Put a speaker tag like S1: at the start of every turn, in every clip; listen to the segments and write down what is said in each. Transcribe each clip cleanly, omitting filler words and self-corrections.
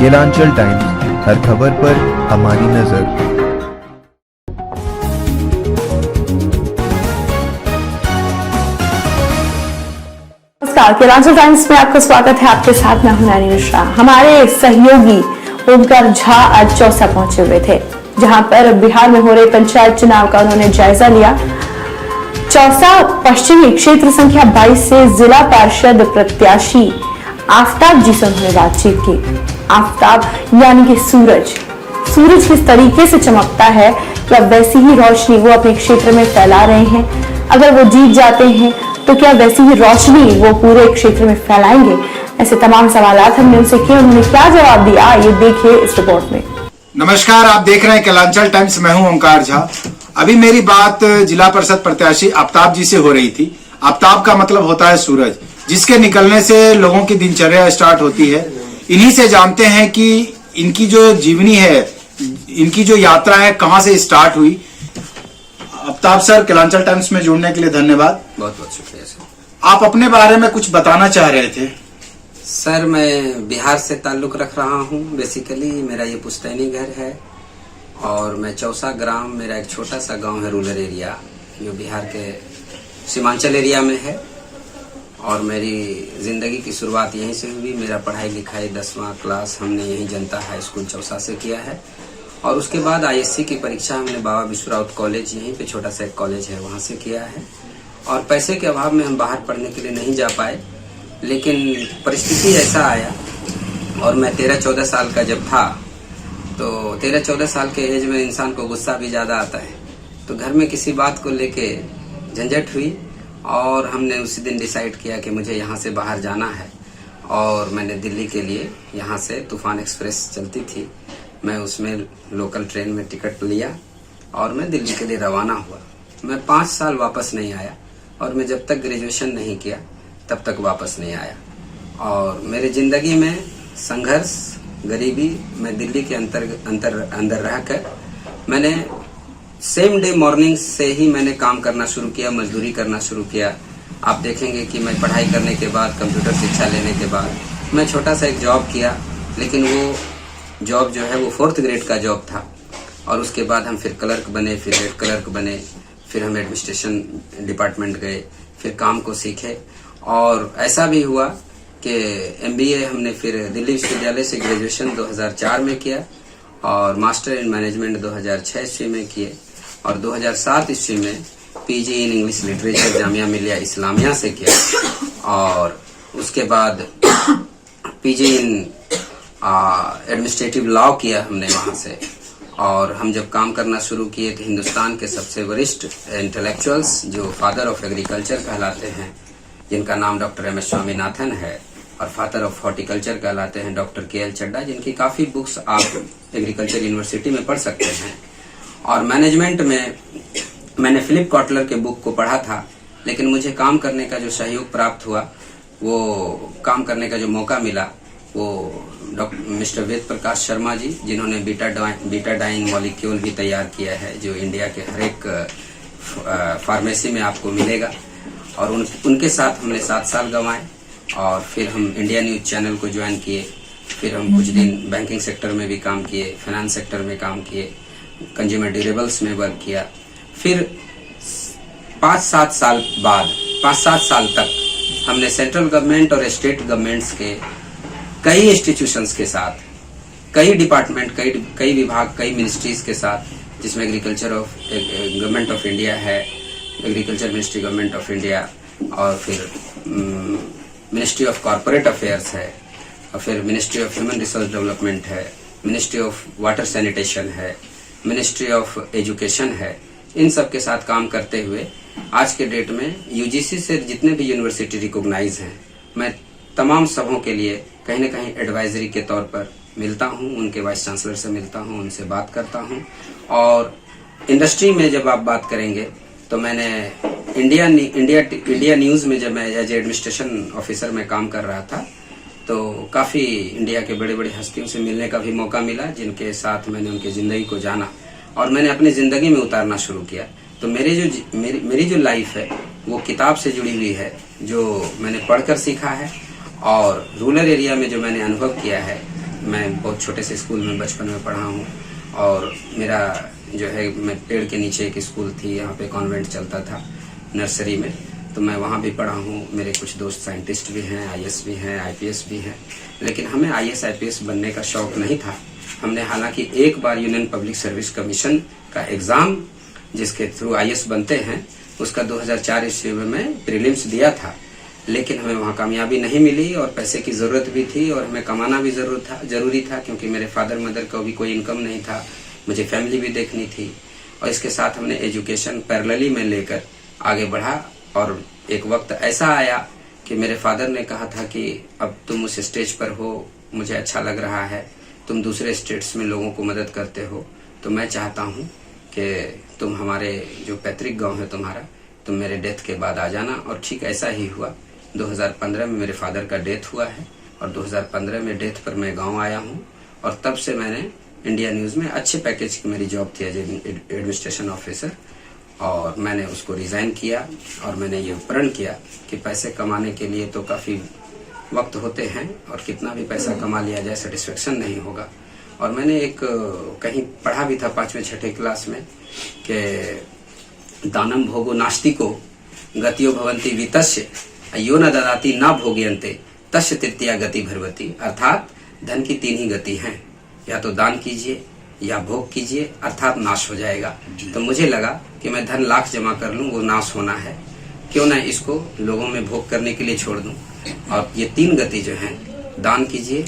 S1: Kelanchal times, हर खबर पर हमारी नजर।
S2: नमस्कार, केलांचल टाइम्स में आपका स्वागत है। आपके साथ मैं हूं नैनी मिश्रा। हमारे सहयोगी ओमकार झा आज चौसा पहुंचे हुए थे, जहां पर बिहार में हो रहे पंचायत चुनाव का उन्होंने जायजा लिया। चौसा पश्चिमी क्षेत्र संख्या 22 से जिला पार्षद प्रत्याशी आफ्ताब जी से उन्होंने बातचीत की। आफ्ताब यानी कि सूरज किस तरीके से चमकता है, क्या वैसी ही रोशनी वो अपने क्षेत्र में फैला रहे हैं? अगर वो जीत जाते हैं तो क्या वैसी ही रोशनी वो पूरे क्षेत्र में फैलाएंगे? ऐसे तमाम सवालात हमने उनसे किए, उन्होंने क्या जवाब दिया, ये देखिए इस रिपोर्ट में।
S3: नमस्कार, आप देख रहे हैं केलांचल टाइम्स। मैं हूं ओमकार झा। अभी मेरी बात जिला परिषद प्रत्याशी आफ्ताब जी से हो रही थी। आफ्ताब का मतलब होता है सूरज, जिसके निकलने से लोगों की दिनचर्या स्टार्ट होती है। इन्हीं से जानते हैं कि इनकी जो जीवनी है, इनकी जो यात्रा है, कहां से स्टार्ट हुई। आफ्ताब सर, केलांचल टाइम्स में जुड़ने के लिए धन्यवाद।
S4: बहुत बहुत शुक्रिया सर।
S3: आप अपने बारे में कुछ बताना चाह रहे थे।
S4: सर, मैं बिहार से ताल्लुक रख रहा हूँ। बेसिकली मेरा ये पुश्तैनी घर है और मैं चौसा ग्राम, मेरा एक छोटा सा गांव है, रूरल एरिया, जो बिहार के सीमांचल एरिया में है। और मेरी जिंदगी की शुरुआत यहीं से हुई। मेरा पढ़ाई लिखाई 10वां क्लास हमने यहीं जनता हाई स्कूल चौसा से किया है। और उसके बाद आईएससी की परीक्षा हमने बाबा विश्वराउत कॉलेज, यहीं पे छोटा सा एक कॉलेज है, वहाँ से किया है। और पैसे के अभाव में हम बाहर पढ़ने के लिए नहीं जा पाए, लेकिन परिस्थिति ऐसा आया। और मैं 13-14 साल का जब था, तो 13-14 साल के एज में इंसान को गुस्सा भी ज़्यादा आता है। तो घर में किसी बात को लेके झंझट हुई और हमने उसी दिन डिसाइड किया कि मुझे यहाँ से बाहर जाना है। और मैंने दिल्ली के लिए, यहाँ से तूफान एक्सप्रेस चलती थी, मैं उसमें लोकल ट्रेन में टिकट लिया और मैं दिल्ली के लिए रवाना हुआ। मैं 5 साल वापस नहीं आया और मैं जब तक ग्रेजुएशन नहीं किया तब तक वापस नहीं आया। और मेरे जिंदगी में संघर्ष, गरीबी, मैं दिल्ली के अंदर रहकर मैंने सेम डे मॉर्निंग से ही मैंने काम करना शुरू किया, मजदूरी करना शुरू किया। आप देखेंगे कि मैं पढ़ाई करने के बाद, कंप्यूटर शिक्षा लेने के बाद मैं छोटा सा एक जॉब किया, लेकिन वो जॉब जो है वो 4th ग्रेड का जॉब था। और उसके बाद हम फिर क्लर्क बने, फिर हेड क्लर्क बने, फिर हम एडमिनिस्ट्रेशन डिपार्टमेंट गए, फिर काम को सीखे। और ऐसा भी हुआ कि MBA हमने फिर दिल्ली विश्वविद्यालय से ग्रेजुएशन 2004 में किया और मास्टर इन मैनेजमेंट 2006 ईस्वी में किए। और 2007 ईस्वी में PG in English literature Jamia Millia Islamia से किया। और उसके बाद PG इन एडमिनिस्ट्रेटिव लॉ किया हमने वहाँ से। और हम जब काम करना शुरू किए तो हिंदुस्तान के सबसे वरिष्ठ इंटेलेक्चुअल्स, जो फादर ऑफ एग्रीकल्चर कहलाते हैं, जिनका नाम डॉक्टर MS स्वामीनाथन है, और फादर ऑफ हॉर्टिकल्चर कहलाते हैं डॉक्टर KL चड्डा, जिनकी काफ़ी बुक्स आप एग्रीकल्चर यूनिवर्सिटी में पढ़ सकते हैं। और मैनेजमेंट में मैंने फिलिप कॉटलर के बुक को पढ़ा था, लेकिन मुझे काम करने का जो सहयोग प्राप्त हुआ, वो काम करने का जो मौका मिला, वो मिस्टर वेद प्रकाश शर्मा जी, जिन्होंने बीटा डाइंग मॉलिक्यूल भी तैयार किया है, जो इंडिया के हर एक फार्मेसी में आपको मिलेगा। और उनके साथ हमने 7 साल गंवाए। और फिर हम इंडिया न्यूज चैनल को ज्वाइन किए। फिर हम कुछ दिन बैंकिंग सेक्टर में भी काम किए, फाइनेंस सेक्टर में काम किए, कंज्यूमर ड्यूरेबल्स में वर्क किया। फिर 5-7 साल बाद, 5-7 साल तक हमने सेंट्रल गवर्नमेंट और स्टेट गवर्नमेंट्स के कई इंस्टीट्यूशंस के साथ, कई डिपार्टमेंट, कई विभाग, कई मिनिस्ट्रीज के साथ, जिसमें agriculture of government of India है, agriculture ministry government of India, और फिर मिनिस्ट्री ऑफ कॉर्पोरेट अफेयर्स है, और फिर ministry of human resource development है, मिनिस्ट्री ऑफ वाटर सैनिटेशन है, मिनिस्ट्री ऑफ एजुकेशन है। इन सब के साथ काम करते हुए आज के डेट में UGC से जितने भी यूनिवर्सिटी रिकॉग्नाइज हैं, मैं तमाम सबों के लिए कहीं न कहीं एडवाइजरी के तौर पर मिलता हूं। उनके वाइस चांसलर से मिलता हूं, उनसे बात करता हूं। और इंडस्ट्री में जब आप बात करेंगे तो मैंने इंडिया न्यूज़ में जब मैं एज एडमिनिस्ट्रेशन ऑफिसर में काम कर रहा था, तो काफ़ी इंडिया के बड़े बड़े हस्तियों से मिलने का भी मौका मिला, जिनके साथ मैंने उनकी ज़िंदगी को जाना और मैंने अपनी ज़िंदगी में उतारना शुरू किया। तो मेरी जो लाइफ है वो किताब से जुड़ी हुई है, जो मैंने पढ़कर सीखा है। और रूरल एरिया में जो मैंने अनुभव किया है मैं बहुत छोटे से स्कूल में बचपन में पढ़ा हूँ। और मेरा जो है, मैं पेड़ के नीचे एक स्कूल थी, यहाँ पे कॉन्वेंट चलता था नर्सरी में, तो मैं वहाँ भी पढ़ा हूँ। मेरे कुछ दोस्त साइंटिस्ट भी हैं, आईएएस भी हैं, आईपीएस भी हैं, लेकिन हमें आईएएस आईपीएस बनने का शौक नहीं था। हमने हालांकि एक बार यूनियन पब्लिक सर्विस कमीशन का एग्ज़ाम जिसके थ्रू आईएएस बनते हैं, उसका 2004 ईस्वी में मैं प्रीलिम्स दिया था, लेकिन हमें वहाँ कामयाबी नहीं मिली और पैसे की ज़रूरत भी थी और हमें कमाना भी ज़रूरी था, क्योंकि मेरे फादर मदर का भी कोई इनकम नहीं था, मुझे फैमिली भी देखनी थी। और इसके साथ हमने एजुकेशन पैरेलली में लेकर आगे बढ़ा। और एक वक्त ऐसा आया कि मेरे फादर ने कहा था कि अब तुम उस स्टेज पर हो, मुझे अच्छा लग रहा है, तुम दूसरे स्टेट्स में लोगों को मदद करते हो, तो मैं चाहता हूँ कि तुम हमारे जो पैतृक गांव है तुम्हारा, तुम मेरे डेथ के बाद आ जाना। और ठीक ऐसा ही हुआ। 2015 में मेरे फादर का डेथ हुआ है और 2015 में डेथ पर मैं गांव आया हूं। और तब से मैंने इंडिया न्यूज़ में अच्छे पैकेज की मेरी जॉब थी एज एडमिनिस्ट्रेशन ऑफिसर, और मैंने उसको रिज़ाइन किया और मैंने ये प्रण किया कि पैसे कमाने के लिए तो काफ़ी वक्त होते हैं और कितना भी पैसा कमा लिया जाए सेटिस्फेक्शन नहीं होगा। और मैंने एक कहीं पढ़ा भी था 5वें 6ठे क्लास में कि दानम भोगो नास्तिको गतियो भवंती वितस्य यो न ददाती न भोग्यन्ते तस्य तृतीया गति भरवती। अर्थात धन की 3 ही गति हैं, या तो दान कीजिए या भोग कीजिए, अर्थात नाश हो जाएगा। तो मुझे लगा कि मैं धन लाख जमा कर लूं, वो नाश होना है, क्यों ना इसको लोगों में भोग करने के लिए छोड़ दूं। और ये 3 गति जो हैं, दान कीजिए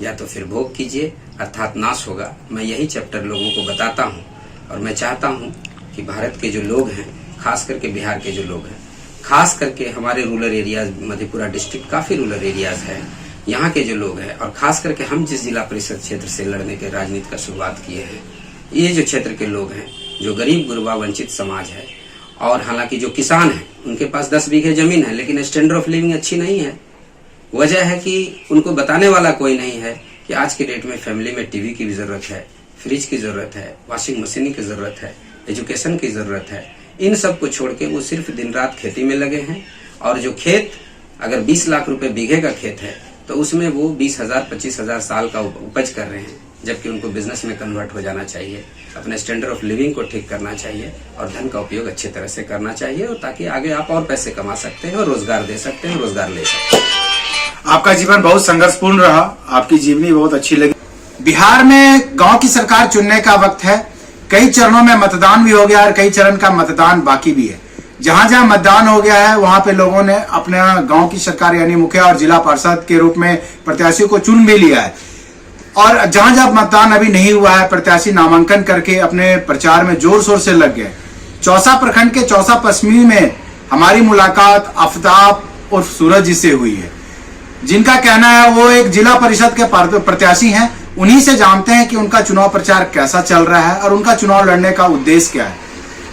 S4: या तो फिर भोग कीजिए, अर्थात नाश होगा। मैं यही चैप्टर लोगों को बताता हूँ और मैं चाहता हूँ कि भारत के जो लोग हैं, खास करके बिहार के जो लोग हैं, खास करके हमारे रूरल एरियाज, मधेपुरा डिस्ट्रिक्ट काफी रूरल एरियाज है, यहाँ के जो लोग हैं, और खास करके हम जिस जिला परिषद क्षेत्र से लड़ने के राजनीति का शुरुआत किए हैं, ये जो क्षेत्र के लोग हैं, जो गरीब गुरबा वंचित समाज है, और हालांकि जो किसान हैं उनके पास 10 बीघे जमीन है, लेकिन स्टैंडर्ड ऑफ लिविंग अच्छी नहीं है। वजह है कि उनको बताने वाला कोई नहीं है कि आज के डेट में फैमिली में टीवी की भी जरूरत है, फ्रिज की जरूरत है, वॉशिंग मशीन की जरूरत है, एजुकेशन की जरूरत है। इन सब को छोड़ के वो सिर्फ दिन रात खेती में लगे हैं। और जो खेत अगर 20 लाख रुपए बीघे का खेत है तो उसमें वो 20,000 25,000 साल का उपज कर रहे हैं, जबकि उनको बिजनेस में कन्वर्ट हो जाना चाहिए, अपने स्टैंडर्ड ऑफ लिविंग को ठीक करना चाहिए और धन का उपयोग अच्छी तरह से करना चाहिए, और ताकि आगे आप और पैसे कमा सकते हैं और रोजगार दे सकते हैं, रोजगार ले सकते हैं।
S3: आपका जीवन बहुत संघर्षपूर्ण रहा, आपकी जीवनी बहुत अच्छी लगी। बिहार में गांव की सरकार चुनने का वक्त है। कई चरणों में मतदान भी हो गया और कई चरण का मतदान बाकी भी है। जहां जहां मतदान हो गया है वहां पे लोगों ने अपने गांव की सरकार यानी मुखिया और जिला पार्षद के रूप में प्रत्याशियों को चुन भी लिया है। और जहां जहां मतदान अभी नहीं हुआ है, प्रत्याशी नामांकन करके अपने प्रचार में जोर शोर से लग गए। चौसा प्रखंड के चौसा पश्चिमी में हमारी मुलाकात आफ्ताब और सूरज जी से हुई है, जिनका कहना है वो एक जिला परिषद के प्रत्याशी हैं। उन्हीं से जानते हैं कि उनका चुनाव प्रचार कैसा चल रहा है और उनका चुनाव लड़ने का उद्देश्य क्या है।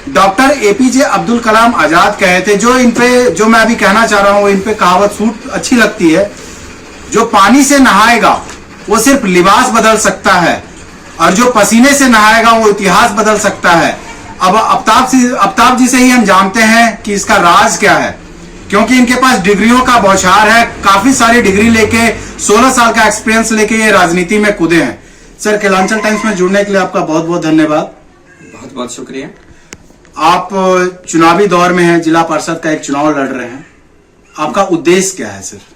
S3: डॉक्टर एपीजे अब्दुल कलाम आजाद कहे थे, जो मैं अभी कहना चाह रहा हूं, इन पे कहावत सूट अच्छी लगती है, जो पानी से नहाएगा वो सिर्फ लिबास बदल सकता है और जो पसीने से नहाएगा वो इतिहास बदल सकता है। अब आफ्ताब जी से ही हम जानते हैं कि इसका राज क्या है, क्योंकि इनके पास डिग्रियों का बौछार है। काफी सारी डिग्री लेके 16 साल का एक्सपीरियंस लेके ये राजनीति में कूदे हैं। सर, केलांचल टाइम्स में जुड़ने के लिए आपका बहुत बहुत धन्यवाद।
S4: बहुत बहुत शुक्रिया।
S3: आप चुनावी दौर में हैं, जिला परिषद का एक चुनाव लड़ रहे हैं, आपका उद्देश्य क्या है सर?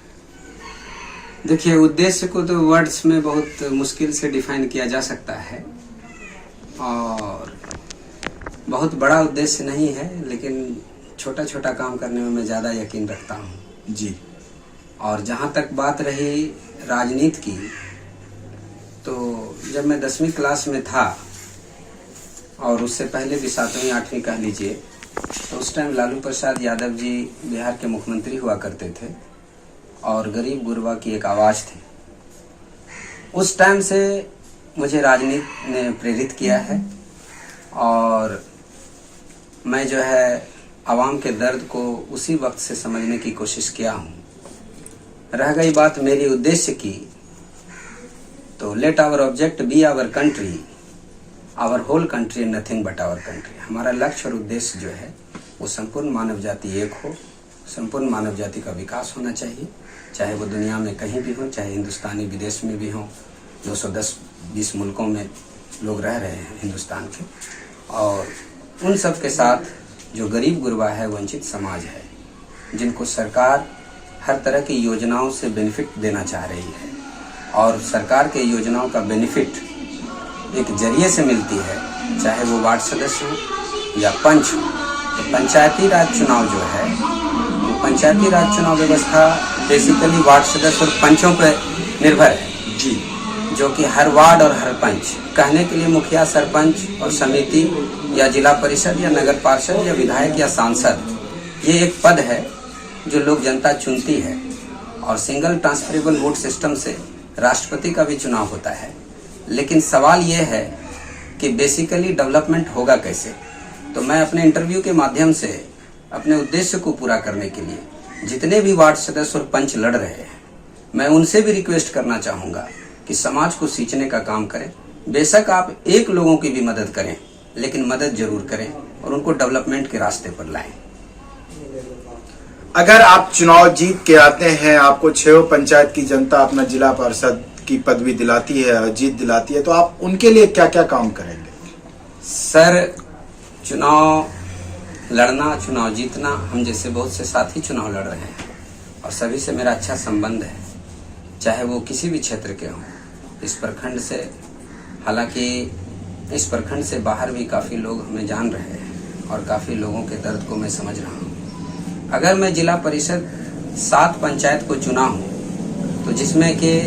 S4: देखिए, उद्देश्य को तो वर्ड्स में बहुत मुश्किल से डिफाइन किया जा सकता है और बहुत बड़ा उद्देश्य नहीं है, लेकिन छोटा छोटा काम करने में मैं ज़्यादा यकीन रखता हूँ
S3: जी।
S4: और जहाँ तक बात रही राजनीति की, तो जब मैं 10वीं क्लास में था और उससे पहले भी 7वीं 8वीं कह लीजिए, तो उस टाइम लालू प्रसाद यादव जी बिहार के मुख्यमंत्री हुआ करते थे और गरीब गुरबा की एक आवाज़ थी। उस टाइम से मुझे राजनीति ने प्रेरित किया है और मैं जो है आवाम के दर्द को उसी वक्त से समझने की कोशिश किया हूँ। रह गई बात मेरी उद्देश्य की, तो let our object be our country, our whole country and nothing but our country. हमारा लक्ष्य और उद्देश्य जो है वो संपूर्ण मानव जाति एक हो, संपूर्ण मानव जाति का विकास होना चाहिए, चाहे वो दुनिया में कहीं भी हो, चाहे हिंदुस्तानी विदेश में भी हो। 210-20 मुल्कों में लोग रह रहे हैं हिंदुस्तान के, और उन सब के साथ जो गरीब गुरबा है, वंचित समाज है, जिनको सरकार हर तरह की योजनाओं से बेनिफिट देना चाह रही है, और सरकार के योजनाओं का बेनिफिट एक जरिए से मिलती है, चाहे वो वार्ड सदस्य हो या पंच हो। तो पंचायती राज चुनाव जो है, वो पंचायती राज चुनाव व्यवस्था बेसिकली वार्ड सदस्य और पंचों पर निर्भर है जी, जो कि हर वार्ड और हर पंच, कहने के लिए मुखिया, सरपंच और समिति या जिला परिषद या नगर पार्षद या विधायक या सांसद, ये एक पद है जो लोक जनता चुनती है। और सिंगल ट्रांसफरेबल वोट सिस्टम से राष्ट्रपति का भी चुनाव होता है। लेकिन सवाल ये है कि बेसिकली डेवलपमेंट होगा कैसे। तो मैं अपने इंटरव्यू के माध्यम से अपने उद्देश्य को पूरा करने के लिए जितने भी वार्ड सदस्य और पंच लड़ रहे हैं, मैं उनसे भी रिक्वेस्ट करना चाहूँगा कि समाज को सींचने का काम करें। बेशक आप एक लोगों की भी मदद करें, लेकिन मदद जरूर करें और उनको डेवलपमेंट के रास्ते पर लाएं।
S3: अगर आप चुनाव जीत के आते हैं, आपको 6 पंचायत की जनता अपना जिला पार्षद की पदवी दिलाती है और जीत दिलाती है, तो आप उनके लिए क्या क्या काम करेंगे?
S4: सर, चुनाव लड़ना, चुनाव जीतना, हम जैसे बहुत से साथी चुनाव लड़ रहे हैं और सभी से मेरा अच्छा संबंध है, चाहे वो किसी भी क्षेत्र के हों। इस प्रखंड से, हालांकि इस प्रखंड से बाहर भी काफ़ी लोग हमें जान रहे हैं और काफ़ी लोगों के दर्द को मैं समझ रहा हूँ। अगर मैं जिला परिषद 7 पंचायत को चुना हूँ, तो जिसमें के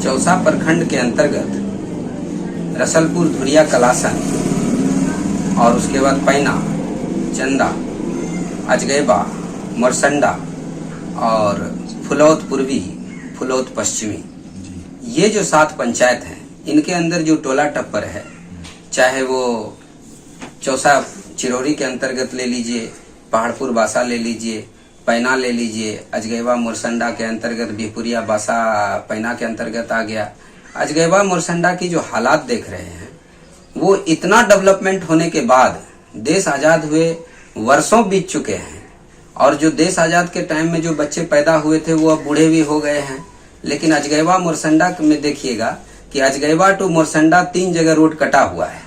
S4: चौसा प्रखंड के अंतर्गत रसलपुर, धुरिया, कलासन और उसके बाद पैना, चंदा, अजगैबा, मोरसंडा और फुलौत पूर्वी, फुलौत पश्चिमी, ये जो 7 पंचायत हैं, इनके अंदर जो टोला टप्पर है, चाहे वो चौसा चिरौरी के अंतर्गत ले लीजिए, पहाड़पुर बासा ले लीजिए, पैना ले लीजिए, अजगैबा मोरसंडा के अंतर्गत बिहपुरिया बासा पैना के अंतर्गत आ गया। अजगैबा मोरसंडा की जो हालात देख रहे हैं, वो इतना डेवलपमेंट होने के बाद, देश आज़ाद हुए वर्षों बीत चुके हैं, और जो देश आज़ाद के टाइम में जो बच्चे पैदा हुए थे वो अब बूढ़े भी हो गए हैं। लेकिन अजगैबा मोरसंडा में देखिएगा कि अजगैबा टू मोरसंडा 3 जगह रोड कटा हुआ है।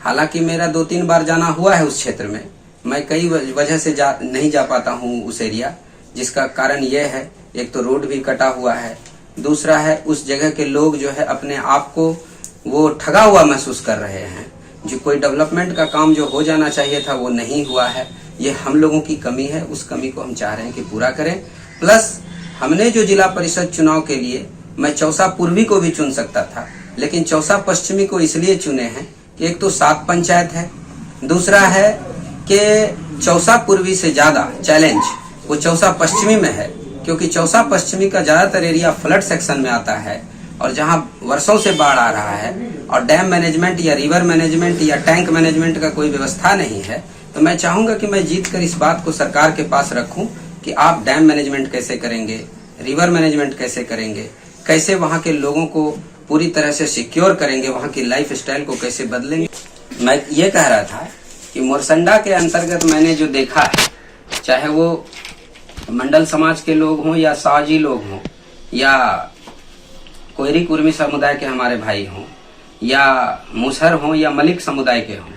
S4: हालांकि मेरा 2-3 बार जाना हुआ है उस क्षेत्र में, मैं कई वजह से नहीं जा पाता हूँ उस एरिया, जिसका कारण यह है, एक तो रोड भी कटा हुआ है, दूसरा है उस जगह के लोग जो है अपने आप को वो ठगा हुआ महसूस कर रहे हैं। जो कोई डेवलपमेंट का काम जो हो जाना चाहिए था वो नहीं हुआ है। ये हम लोगों की कमी है, उस कमी को हम चाह रहे हैं कि पूरा करें। प्लस हमने जो जिला परिषद चुनाव के लिए, मैं चौसा पूर्वी को भी चुन सकता था, लेकिन चौसा पश्चिमी को इसलिए चुने हैं कि एक तो 7 पंचायत है, दूसरा है कि चौसा पूर्वी से ज्यादा चैलेंज वो चौसा पश्चिमी में है, क्योंकि चौसा पश्चिमी का ज्यादातर एरिया फ्लड सेक्शन में आता है और जहां वर्षों से बाढ़ आ रहा है और डैम मैनेजमेंट या रिवर मैनेजमेंट या टैंक मैनेजमेंट का कोई व्यवस्था नहीं है। तो मैं चाहूंगा कि मैं जीतकर इस बात को सरकार के पास रखूं कि आप डैम मैनेजमेंट कैसे करेंगे, रिवर मैनेजमेंट कैसे करेंगे, कैसे वहां के लोगों को पूरी तरह से सिक्योर करेंगे, वहां की लाइफ स्टाइल को कैसे बदलेंगे। मैं ये कह रहा था कि मोरसंडा के अंतर्गत मैंने जो देखा है, चाहे वो मंडल समाज के लोग हों या सावजी लोग हों या कोयरी कुर्मी समुदाय के हमारे भाई हों या मुसहर हों या मलिक समुदाय के हों,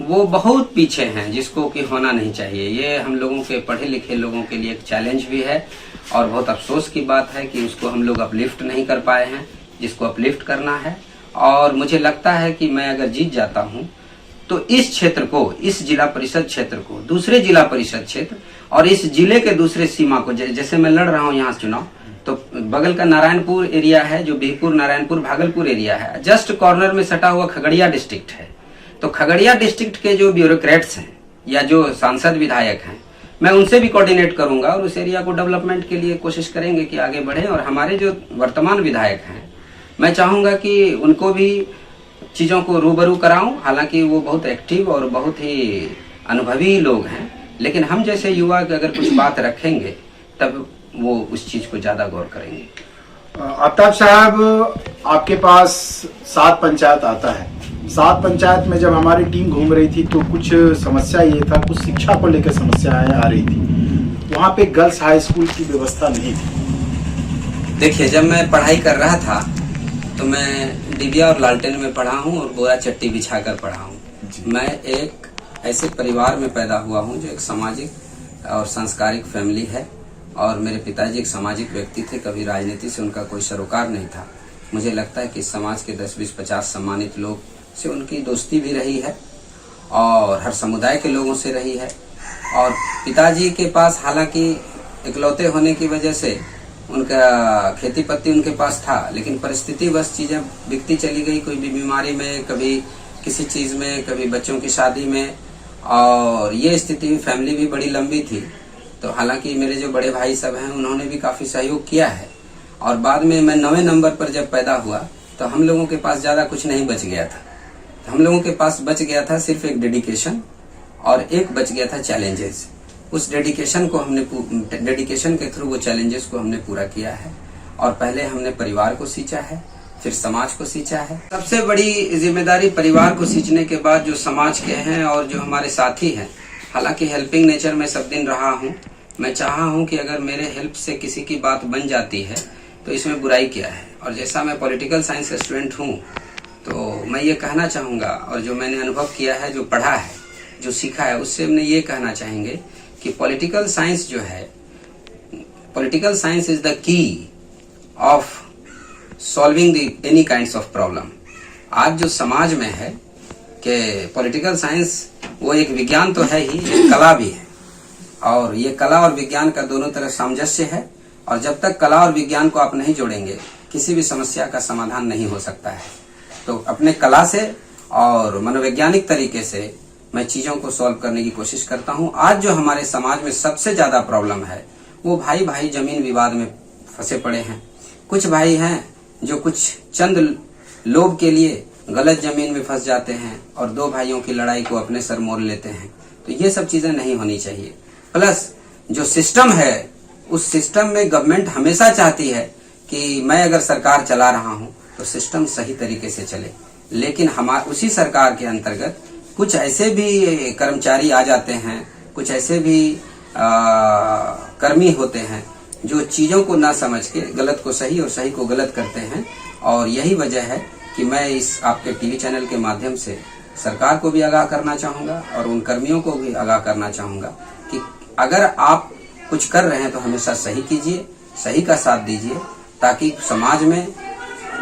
S4: वो बहुत पीछे हैं, जिसको कि होना नहीं चाहिए। ये हम लोगों के पढ़े लिखे लोगों के लिए एक चैलेंज भी है और बहुत अफसोस की बात है कि उसको हम लोग अपलिफ्ट नहीं कर पाए हैं, जिसको अपलिफ्ट करना है। और मुझे लगता है कि मैं अगर जीत जाता हूं तो इस क्षेत्र को, इस जिला परिषद क्षेत्र को, दूसरे जिला परिषद क्षेत्र और इस जिले के दूसरे सीमा को, जैसे मैं लड़ रहा हूं यहाँ चुनाव, तो बगल का नारायणपुर एरिया है जो बिहपुर, नारायणपुर, भागलपुर एरिया है, जस्ट कॉर्नर में सटा हुआ खगड़िया डिस्ट्रिक्ट है। तो खगड़िया डिस्ट्रिक्ट के जो ब्यूरोक्रेट्स हैं या जो सांसद विधायक हैं, मैं उनसे भी कोऑर्डिनेट करूंगा और उस एरिया को डेवलपमेंट के लिए कोशिश करेंगे कि आगे बढ़े। और हमारे जो वर्तमान विधायक हैं, मैं चाहूंगा कि उनको भी चीजों को रूबरू कराऊं। हालांकि वो बहुत एक्टिव और बहुत ही अनुभवी लोग हैं, लेकिन हम जैसे युवा अगर कुछ बात रखेंगे तब वो उस चीज को ज्यादा गौर करेंगे।
S3: आफ्ताब साहब, आपके पास 7 पंचायत आता है। 7 पंचायत में जब हमारी टीम घूम रही थी तो कुछ समस्या ये था, कुछ शिक्षा को लेकर समस्याएं आ रही थी। वहाँ पे गर्ल्स हाई स्कूल की व्यवस्था नहीं थी।
S4: देखिए, जब मैं पढ़ाई कर रहा था तो मैं डिबिया और लालटेन में पढ़ा हूँ और बोरा चट्टी बिछाकर पढ़ा हूँ। मैं एक ऐसे परिवार में पैदा हुआ हूँ जो एक सामाजिक और सांस्कारिक फैमिली है, और मेरे पिताजी एक सामाजिक व्यक्ति थे। कभी राजनीति से उनका कोई सरोकार नहीं था। मुझे लगता है कि समाज के 10, 20, 50 सम्मानित लोग से उनकी दोस्ती भी रही है और हर समुदाय के लोगों से रही है। और पिताजी के पास हालांकि इकलौते होने की वजह से उनका खेती पत्ती उनके पास था, लेकिन परिस्थिति बस चीजें बिकती चली गई। कोई भी बीमारी में, कभी किसी चीज में, कभी बच्चों की शादी में, और ये स्थिति फैमिली भी बड़ी लंबी थी। तो हालांकि मेरे जो बड़े भाई सब हैं उन्होंने भी काफी सहयोग किया है। और बाद में मैं 9वें नंबर पर जब पैदा हुआ तो हम लोगों के पास ज्यादा कुछ नहीं बच गया था। तो हम लोगों के पास बच गया था सिर्फ एक डेडिकेशन, और एक बच गया था चैलेंजेस। उस डेडिकेशन के थ्रू वो चैलेंजेस को हमने पूरा किया है। और पहले हमने परिवार को सींचा है, फिर समाज को सींचा है। सबसे बड़ी जिम्मेदारी परिवार को सींचने के बाद जो समाज के हैं और जो हमारे साथी हैं, हालांकि हेल्पिंग नेचर में सब दिन रहा हूँ। मैं चाहा हूँ कि अगर मेरे हेल्प से किसी की बात बन जाती है तो इसमें बुराई क्या है। और जैसा मैं पॉलिटिकल साइंस का स्टूडेंट हूँ तो मैं ये कहना चाहूँगा, और जो मैंने अनुभव किया है, जो पढ़ा है, जो सीखा है, उससे हमने ये कहना चाहेंगे कि पॉलिटिकल साइंस जो है, political science is the key of solving the any kinds of problem. आज जो समाज में है कि पॉलिटिकल साइंस वो एक विज्ञान तो है ही, एक कला भी है। और ये कला और विज्ञान का दोनों तरफ सामंजस्य है, और जब तक कला और विज्ञान को आप नहीं जोड़ेंगे किसी भी समस्या का समाधान नहीं हो सकता है। तो अपने कला से और मनोवैज्ञानिक तरीके से मैं चीजों को सॉल्व करने की कोशिश करता हूँ। आज जो हमारे समाज में सबसे ज्यादा प्रॉब्लम है वो भाई भाई जमीन विवाद में फंसे पड़े हैं। कुछ भाई हैं जो कुछ चंद लोभ के लिए गलत जमीन में फंस जाते हैं और दो भाइयों की लड़ाई को अपने सर मोड़ लेते हैं। तो ये सब चीजें नहीं होनी चाहिए। प्लस जो सिस्टम है, उस सिस्टम में गवर्नमेंट हमेशा चाहती है कि मैं अगर सरकार चला रहा हूं तो सिस्टम सही तरीके से चले, लेकिन उसी सरकार के अंतर्गत कुछ ऐसे भी कर्मचारी आ जाते हैं, कुछ ऐसे भी कर्मी होते हैं जो चीजों को ना समझ के गलत को सही और सही को गलत करते हैं। और यही वजह है कि मैं इस आपके टीवी चैनल के माध्यम से सरकार को भी आगाह करना चाहूंगा और उन कर्मियों को भी आगाह करना चाहूंगा कि अगर आप कुछ कर रहे हैं तो हमेशा सही कीजिए, सही का साथ दीजिए, ताकि समाज में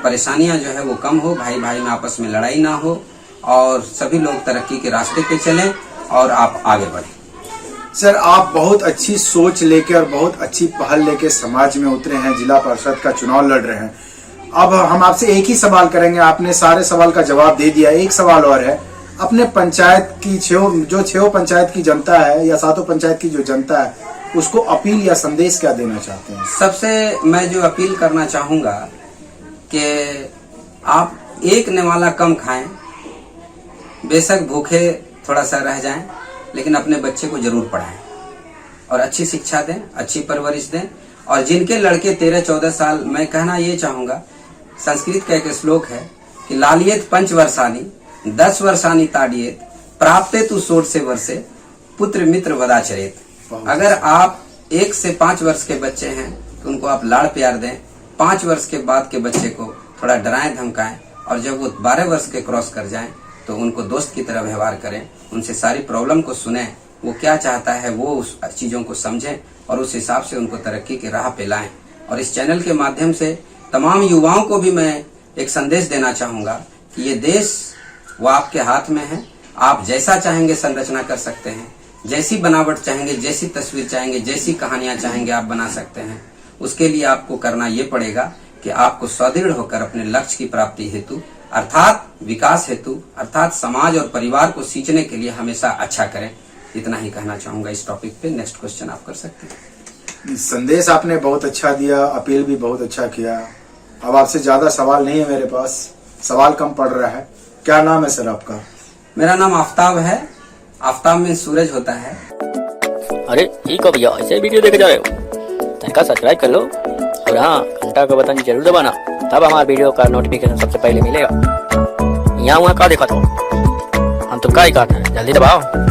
S4: परेशानियां जो है वो कम हो, भाई भाई में आपस में लड़ाई ना हो और सभी लोग तरक्की के रास्ते पे चलें और आप आगे बढ़ें।
S3: सर, आप बहुत अच्छी सोच लेके और बहुत अच्छी पहल लेके समाज में उतरे हैं, जिला परिषद का चुनाव लड़ रहे हैं। अब हम आपसे एक ही सवाल करेंगे, आपने सारे सवाल का जवाब दे दिया। एक सवाल और है, अपने पंचायत की छह पंचायत की जनता है या 7 पंचायत की जो जनता है, उसको अपील या संदेश क्या देना चाहते हैं?
S4: सबसे मैं जो अपील करना चाहूंगा कि आप एक निवाला कम खाएं, बेशक भूखे थोड़ा सा रह जाएं, लेकिन अपने बच्चे को जरूर पढ़ाएं और अच्छी शिक्षा दें, अच्छी परवरिश दें। और जिनके लड़के 13-14 साल, मैं कहना ये चाहूंगा, संस्कृत का एक श्लोक है कि लालियत 5 वर्षानी 10 वर्षानी ताड़ियत प्राप्ते तु 16 वर्षे पुत्र मित्र वदाचरेत। अगर आप 1 से 5 वर्ष के बच्चे हैं तो उनको आप लाड़ प्यार दें। 5 वर्ष के बाद के बच्चे को थोड़ा डराएं धमकाएं, और जब वो 12 वर्ष के क्रॉस कर जाएं तो उनको दोस्त की तरह व्यवहार करें, उनसे सारी प्रॉब्लम को सुनें, वो क्या चाहता है वो उस चीजों को समझें और उस हिसाब से उनको तरक्की के राह पे लाएं। और इस चैनल के माध्यम से तमाम युवाओं को भी मैं एक संदेश देना चाहूंगा कि ये देश वो आपके हाथ में है। आप जैसा चाहेंगे संरचना कर सकते हैं, जैसी बनावट चाहेंगे, जैसी तस्वीर चाहेंगे, जैसी कहानियां चाहेंगे आप बना सकते हैं। उसके लिए आपको करना ये पड़ेगा कि आपको सुदृढ़ होकर अपने लक्ष्य की प्राप्ति हेतु, अर्थात विकास हेतु, अर्थात समाज और परिवार को सींचने के लिए हमेशा अच्छा करें। इतना ही कहना चाहूंगा इस टॉपिक पे। नेक्स्ट क्वेश्चन आप कर सकते हैं।
S3: संदेश आपने बहुत अच्छा दिया, अपील भी बहुत अच्छा किया। अब आपसे ज्यादा सवाल नहीं है मेरे पास, सवाल कम पड़ रहा है। क्या नाम है सर आपका?
S4: मेरा नाम आफ्ताब है। आफ्ताब में सूरज होता है।
S5: अरे ठीक हो भैया, ऐसे वीडियो देखे जा रहे हो, तनिका सब्सक्राइब कर लो और हाँ, घंटा का बटन जरूर दबाना, तब हमारे वीडियो का नोटिफिकेशन सबसे पहले मिलेगा। यहाँ वहाँ का देखा तो हम तो का ही काटना है, जल्दी दबाओ।